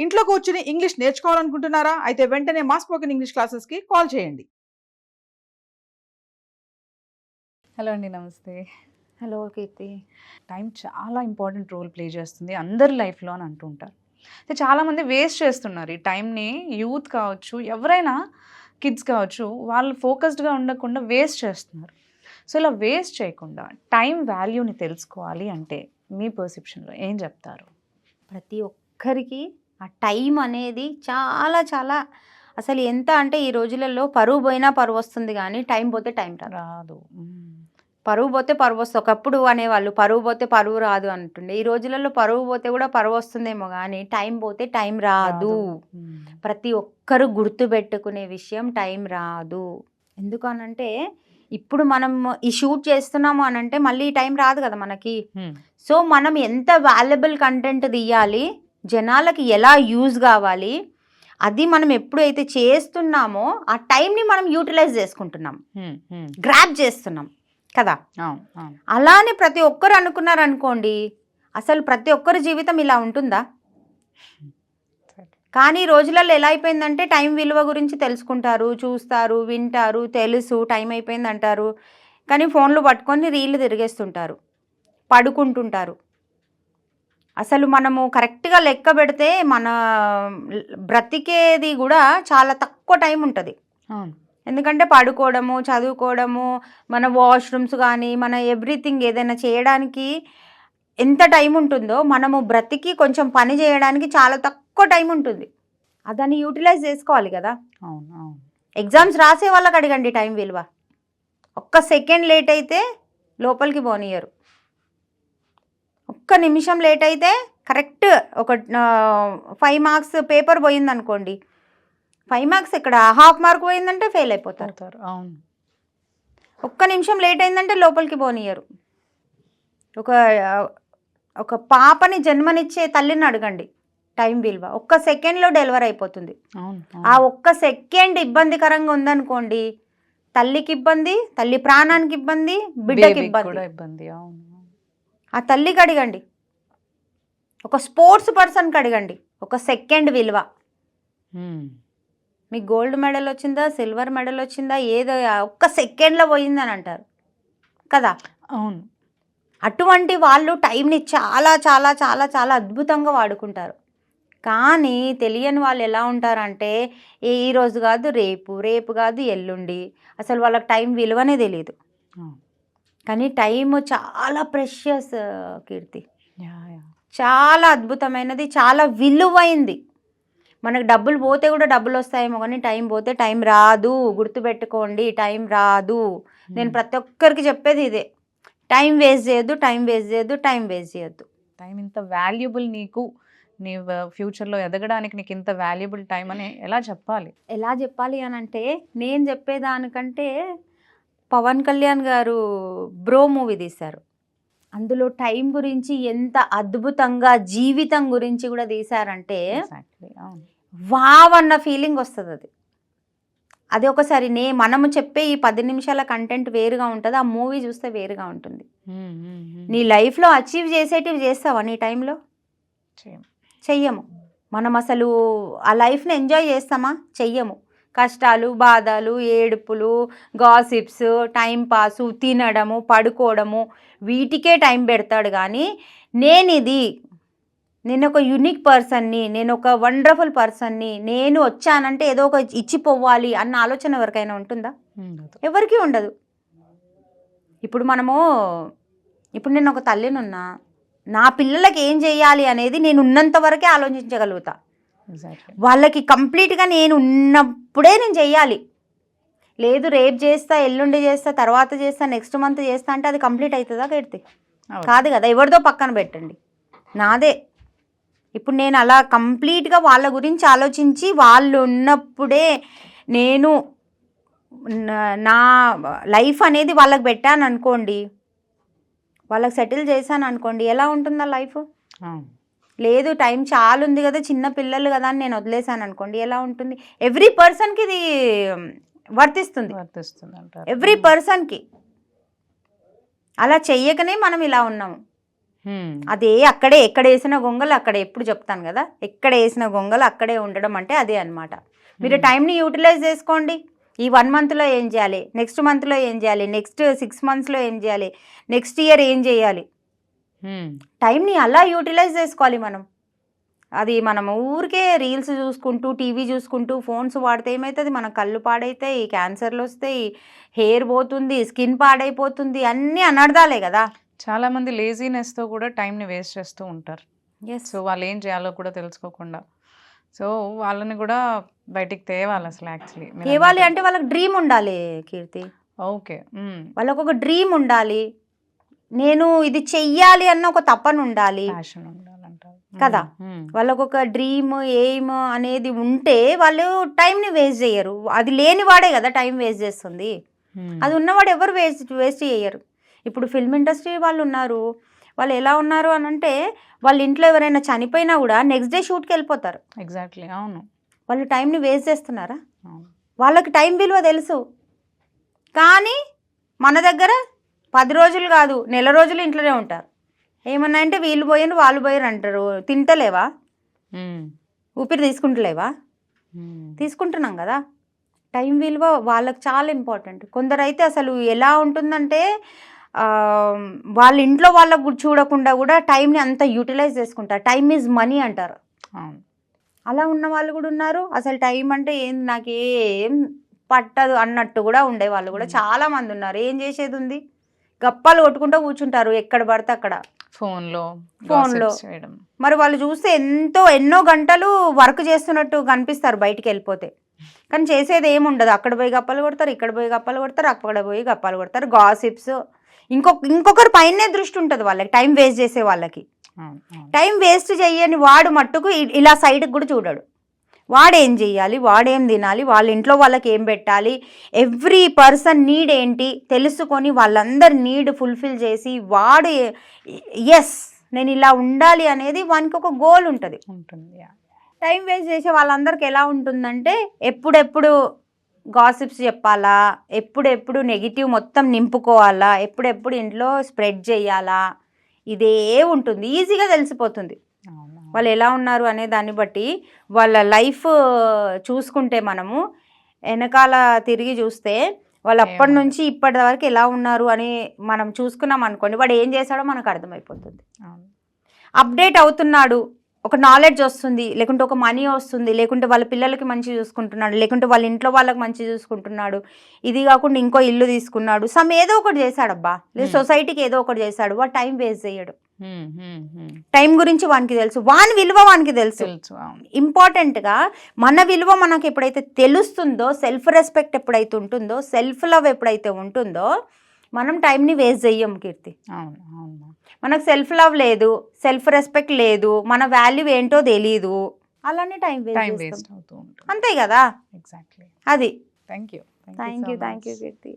ఇంట్లో కూర్చుని ఇంగ్లీష్ నేర్చుకోవాలనుకుంటున్నారా? అయితే వెంటనే మా స్పోకెన్ ఇంగ్లీష్ క్లాసెస్‌కి కాల్ చేయండి. హలో అండి, నమస్తే. హలో కీర్తి. టైం చాలా ఇంపార్టెంట్ రోల్ ప్లే చేస్తుంది అందరి లైఫ్లో అని అంటూ ఉంటారు. అయితే చాలామంది వేస్ట్ చేస్తున్నారు ఈ టైంని. యూత్ కావచ్చు, ఎవరైనా కిడ్స్ కావచ్చు, వాళ్ళు ఫోకస్డ్గా ఉండకుండా వేస్ట్ చేస్తున్నారు. సో ఇలా వేస్ట్ చేయకుండా టైం వాల్యూని తెలుసుకోవాలి అంటే మీ పర్సెప్షన్లో ఏం చెప్తారు? ప్రతి ఒక్కరికి ఆ టైం అనేది చాలా చాలా అసలు ఎంత అంటే ఈ రోజులలో పరువు పోయినా పరువు వస్తుంది కానీ టైం పోతే టైం రాదు. పరువు పోతే పరువు వస్తుంది. ఒకప్పుడు అనేవాళ్ళు పరువు పోతే పరువు రాదు అంటుండే. ఈ రోజులలో పరువు పోతే కూడా పరువు వస్తుందేమో కానీ టైం పోతే టైం రాదు. ప్రతి ఒక్కరు గుర్తుపెట్టుకునే విషయం టైం రాదు. ఎందుకనంటే ఇప్పుడు మనం ఈ షూట్ చేస్తున్నాము అని అంటే మళ్ళీ ఈ టైం రాదు కదా మనకి. సో మనం ఎంత వాల్యుబుల్ కంటెంట్ తీయాలి, జనాలకి ఎలా యూజ్ కావాలి, అది మనం ఎప్పుడైతే చేస్తున్నామో ఆ టైంని మనం యూటిలైజ్ చేసుకుంటున్నాం, గ్రాప్ చేస్తున్నాం కదా. అలానే ప్రతి ఒక్కరు అనుకున్నారు అనుకోండి, అసలు ప్రతి ఒక్కరి జీవితం ఇలా ఉంటుందా? కానీ ఈ రోజులలో ఎలా అయిపోయిందంటే టైం విలువ గురించి తెలుసుకుంటారు, చూస్తారు, వింటారు, తెలుసు టైం అయిపోయింది అంటారు, కానీ ఫోన్లు పట్టుకొని రీళ్ళు తిరిగేస్తుంటారు, పడుకుంటుంటారు. అసలు మనము కరెక్ట్గా లెక్క పెడితే మన బ్రతికేది కూడా చాలా తక్కువ టైం ఉంటుంది. ఎందుకంటే పడుకోవడము, చదువుకోవడము, మన వాష్రూమ్స్ కానీ మన ఎవ్రీథింగ్ ఏదైనా చేయడానికి ఎంత టైం ఉంటుందో మనము బ్రతికి కొంచెం పని చేయడానికి చాలా తక్కువ టైం ఉంటుంది. దాన్ని యూటిలైజ్ చేసుకోవాలి కదా. ఎగ్జామ్స్ రాసే వాళ్ళకి అడగండి టైం విలువ. ఒక్క సెకండ్ లేట్ అయితే లోపలికి పోనీయరు. ఒక్క నిమిషం లేట్ అయితే కరెక్ట్ ఒక 5 మార్క్స్ పేపర్ పోయిందనుకోండి, 5 మార్క్స్ ఇక్కడ హాఫ్ మార్క్ పోయిందంటే ఫెయిల్ అయిపోతారు. అవును. ఒక్క నిమిషం లేట్ అయిందంటే లోపలికి పోనీయరు. ఒక పాపని జన్మనిచ్చే తల్లిని అడగండి టైం విలువ. ఒక్క సెకండ్లో డెలివరీ అయిపోతుంది. ఆ ఒక్క సెకండ్ ఇబ్బందికరంగా ఉందనుకోండి, తల్లికి ఇబ్బంది, తల్లి ప్రాణానికి ఇబ్బంది, బిడ్డకి ఇబ్బంది. ఆ తల్లికి అడగండి, ఒక స్పోర్ట్స్ పర్సన్కి అడగండి ఒక సెకండ్ విలువ. మీకు గోల్డ్ మెడల్ వచ్చిందా, సిల్వర్ మెడల్ వచ్చిందా, ఏదో ఒక్క సెకండ్లో పోయిందని అంటారు కదా. అవును. అటువంటి వాళ్ళు టైంని చాలా చాలా చాలా చాలా అద్భుతంగా వాడుకుంటారు. కానీ తెలియని వాళ్ళు ఎలా ఉంటారంటే ఈ రోజు కాదు రేపు, రేపు కాదు ఎల్లుండి, అసలు వాళ్ళకి టైం విలువనే తెలియదు. కానీ టైము చాలా ప్రెషియస్ కీర్తి, చాలా అద్భుతమైనది, చాలా విలువైంది. మనకు డబ్బులు పోతే కూడా డబ్బులు వస్తాయేమో కానీ టైం పోతే టైం రాదు. గుర్తుపెట్టుకోండి, టైం రాదు. నేను ప్రతి ఒక్కరికి చెప్పేది ఇదే, టైం వేస్ట్ చేయొద్దు, టైం వేస్ట్ చేయొద్దు, టైం వేస్ట్ చేయొద్దు. టైం ఇంత వాల్యుబుల్, నీకు నీ ఫ్యూచర్లో ఎదగడానికి నీకు ఇంత వాల్యుబుల్ టైం అని ఎలా చెప్పాలి? ఎలా చెప్పాలి అని అంటే నేను చెప్పేదానికంటే పవన్ కళ్యాణ్ గారు బ్రో మూవీ తీశారు. అందులో టైం గురించి ఎంత అద్భుతంగా జీవితం గురించి కూడా తీశారంటే వావ్ అన్న ఫీలింగ్ వస్తుంది. అది ఒకసారి మనము చెప్పే ఈ 10 నిమిషాల కంటెంట్ వేరుగా ఉంటుంది, ఆ మూవీ చూస్తే వేరుగా ఉంటుంది. నీ లైఫ్లో అచీవ్ చేసేటివి చేస్తావా నీ టైంలో? చెయ్యము. మనం అసలు ఆ లైఫ్ని ఎంజాయ్ చేస్తామా? చెయ్యము. కష్టాలు, బాధలు, ఏడుపులు, గాసిప్స్, టైంపాసు, తినడము, పడుకోవడము, వీటికే టైం పెడతాడు. కానీ నేను ఒక యూనిక్ పర్సన్ని, నేను ఒక వండర్ఫుల్ పర్సన్ని, నేను వచ్చానంటే ఏదో ఒక ఇచ్చిపోవాలి అన్న ఆలోచన ఎవరికైనా ఉంటుందా? ఎవరికీ ఉండదు. ఇప్పుడు నేను ఒక తల్లినున్నా, నా పిల్లలకి ఏం చేయాలి అనేది నేను ఉన్నంత వరకే ఆలోచించగలుగుతా. వాళ్ళకి కంప్లీట్గా నేను ఉన్నప్పుడే నేను చెయ్యాలి. లేదు రేపు చేస్తా, ఎల్లుండి చేస్తా, తర్వాత చేస్తా, నెక్స్ట్ మంత్ చేస్తా అంటే అది కంప్లీట్ అవుతుందా కీర్తి? కాదు కదా. ఎవరిదో పక్కన పెట్టండి, నాదే. ఇప్పుడు నేను అలా కంప్లీట్గా వాళ్ళ గురించి ఆలోచించి వాళ్ళు ఉన్నప్పుడే నేను నా లైఫ్ అనేది వాళ్ళకి పెట్టాను అనుకోండి, వాళ్ళకి సెటిల్ చేశాను అనుకోండి, ఎలా ఉంటుందా లైఫ్? లేదు టైం చాలా ఉంది కదా, చిన్న పిల్లలు కదా అని నేను వదిలేశాను అనుకోండి, ఎలా ఉంటుంది? ఎవ్రీ పర్సన్కి ఇది వర్తిస్తుంది. ఎవ్రీ పర్సన్కి. అలా చెయ్యకనే మనం ఇలా ఉన్నాము. అదే అక్కడే ఎక్కడ వేసిన గొంగలు అక్కడే, ఎప్పుడు చెప్తాను కదా, ఎక్కడ వేసిన గొంగలు అక్కడే ఉండడం అంటే అదే అనమాట. మీరు టైంని యూటిలైజ్ చేసుకోండి. ఈ 1 మంత్లో ఏం చేయాలి, నెక్స్ట్ మంత్లో ఏం చేయాలి, నెక్స్ట్ 6 మంత్స్లో ఏం చేయాలి, నెక్స్ట్ ఇయర్ ఏం చేయాలి, టైంని అలా యూటిలైజ్ చేసుకోవాలి మనం. అది మనం ఊరికే రీల్స్ చూసుకుంటూ టీవీ చూసుకుంటూ ఫోన్స్ వాడితే ఏమవుతుంది, మన కళ్ళు పాడైతాయి, క్యాన్సర్లు వస్తాయి, హెయిర్ పోతుంది, స్కిన్ పాడైపోతుంది, అన్నీ అనర్థాలే కదా. చాలా మంది లేజీనెస్తో కూడా టైంని వేస్ట్ చేస్తూ ఉంటారు. సో వాళ్ళు ఏం చేయాలో కూడా తెలుసుకోకుండా, సో వాళ్ళని కూడా బయటికి తేవాలి అసలు. యాక్చువల్లీ తేవాలి అంటే వాళ్ళకి డ్రీమ్ ఉండాలి కీర్తి. ఓకే, వాళ్ళకు ఒక డ్రీమ్ ఉండాలి, నేను ఇది చెయ్యాలి అన్న ఒక తపన ఉండాలి, ప్యాషన్ ఉండాలంటారు కదా. వాళ్ళకు ఒక డ్రీమ్ ఎయిమ్ అనేది ఉంటే వాళ్ళు టైంని వేస్ట్ చేయరు. అది లేని వాడే కదా టైం వేస్ట్ చేస్తుంది. అది ఉన్నవాడు ఎవరు వేస్ట్ చేయరు. ఇప్పుడు ఫిల్మ్ ఇండస్ట్రీ వాళ్ళు ఉన్నారు, వాళ్ళు ఎలా ఉన్నారు అని అంటే వాళ్ళ ఇంట్లో ఎవరైనా చనిపోయినా కూడా నెక్స్ట్ డే షూట్కి వెళ్ళిపోతారు. ఎగ్జాక్ట్లీ, అవును. వాళ్ళు టైంని వేస్ట్ చేస్తున్నారా? వాళ్ళకి టైం విలువ తెలుసు. కానీ మన దగ్గర 10 రోజులు కాదు, నెల రోజులు ఇంట్లోనే ఉంటారు. ఏమన్నా అంటే వీళ్ళు పోయారు వాళ్ళు పోయారు అంటారు. తింటలేవా, ఊపిరి తీసుకుంటలేవా? తీసుకుంటున్నాం కదా. టైం విలువ వాళ్ళకి చాలా ఇంపార్టెంట్. కొందరైతే అసలు ఎలా ఉంటుందంటే వాళ్ళ ఇంట్లో వాళ్ళకు చూడకుండా కూడా టైంని అంతా యూటిలైజ్ చేసుకుంటారు. టైం ఈజ్ మనీ అంటారు. అలా ఉన్న వాళ్ళు కూడా ఉన్నారు. అసలు టైం అంటే ఏంది నాకేం పట్టదు అన్నట్టు కూడా ఉండే వాళ్ళు కూడా చాలా మంది ఉన్నారు. ఏం చేసేది ఉంది, గప్పాలు కొట్టుకుంటూ కూర్చుంటారు ఎక్కడ పడితే అక్కడ ఫోన్లో. మరి వాళ్ళు చూస్తే ఎన్నో గంటలు వర్క్ చేస్తున్నట్టు కనిపిస్తారు బయటికి వెళ్ళిపోతే. కానీ చేసేది ఏముండదు. అక్కడ పోయి గప్పాలు కొడతారు, ఇక్కడ పోయి గప్పాలు కొడతారు, అక్కడ పోయి గప్పాలు కొడతారు. గాసిప్స్, ఇంకొకరి పైనే దృష్టి ఉంటుంది వాళ్ళకి, టైం వేస్ట్ చేసే వాళ్ళకి. టైం వేస్ట్ చెయ్యని వాడు మట్టుకు ఇలా సైడ్కి కూడా చూడడు. వాడేం చెయ్యాలి, వాడేం తినాలి, వాళ్ళ ఇంట్లో వాళ్ళకి ఏం పెట్టాలి, ఎవ్రీ పర్సన్ నీడ్ ఏంటి తెలుసుకొని వాళ్ళందరి నీడ్ ఫుల్ఫిల్ చేసి వాడు ఎస్ నేను ఇలా ఉండాలి అనేది వానికి ఒక గోల్ ఉంటుంది. టైం వేస్ట్ చేసే వాళ్ళందరికీ ఎలా ఉంటుందంటే ఎప్పుడెప్పుడు గాసిప్స్ చెప్పాలా, ఎప్పుడెప్పుడు నెగిటివ్ మొత్తం నింపుకోవాలా, ఎప్పుడెప్పుడు ఇంట్లో స్ప్రెడ్ చేయాలా, ఇదే ఉంటుంది. ఈజీగా తెలిసిపోతుంది వాళ్ళు ఎలా ఉన్నారు అనే దాన్ని బట్టి. వాళ్ళ లైఫ్ చూసుకుంటే మనము వెనకాల తిరిగి చూస్తే వాళ్ళు అప్పటి నుంచి ఇప్పటి వరకు ఎలా ఉన్నారు అని మనం చూసుకున్నాం అనుకోండి, వాడు ఏం చేశాడో మనకు అర్థమైపోతుంది. అప్డేట్ అవుతున్నాడు, ఒక నాలెడ్జ్ వస్తుంది, లేకుంటే ఒక మనీ వస్తుంది, లేకుంటే వాళ్ళ పిల్లలకి మంచి చూసుకుంటున్నాడు, లేకుంటే వాళ్ళ ఇంట్లో వాళ్ళకి మంచి చూసుకుంటున్నాడు, ఇది కాకుండా ఇంకో ఇల్లు తీసుకున్నాడు, ఏదో ఒకటి చేశాడబ్బా, లేదు సొసైటీకి ఏదో ఒకటి చేశాడు, వాడు టైం వేస్ట్ చేయడు. టైం గురించి వానికి తెలుసు, వాని విలువ వానికి తెలుసు. ఇంపార్టెంట్గా మన విలువ మనకు ఎప్పుడైతే తెలుస్తుందో, సెల్ఫ్ రెస్పెక్ట్ ఎప్పుడైతే ఉంటుందో, సెల్ఫ్ లవ్ ఎప్పుడైతే ఉంటుందో, మనం టైంని వేస్ట్ చెయ్యం కీర్తి. మనకు సెల్ఫ్ లవ్ లేదు, సెల్ఫ్ రెస్పెక్ట్ లేదు, మన వాల్యూ ఏంటో తెలీదు, అలానే టైం వేస్ట్ అవుతూ ఉంటుంది. అంతే కదా. ఎగ్జాక్ట్లీ అది. Thank you Keerthi.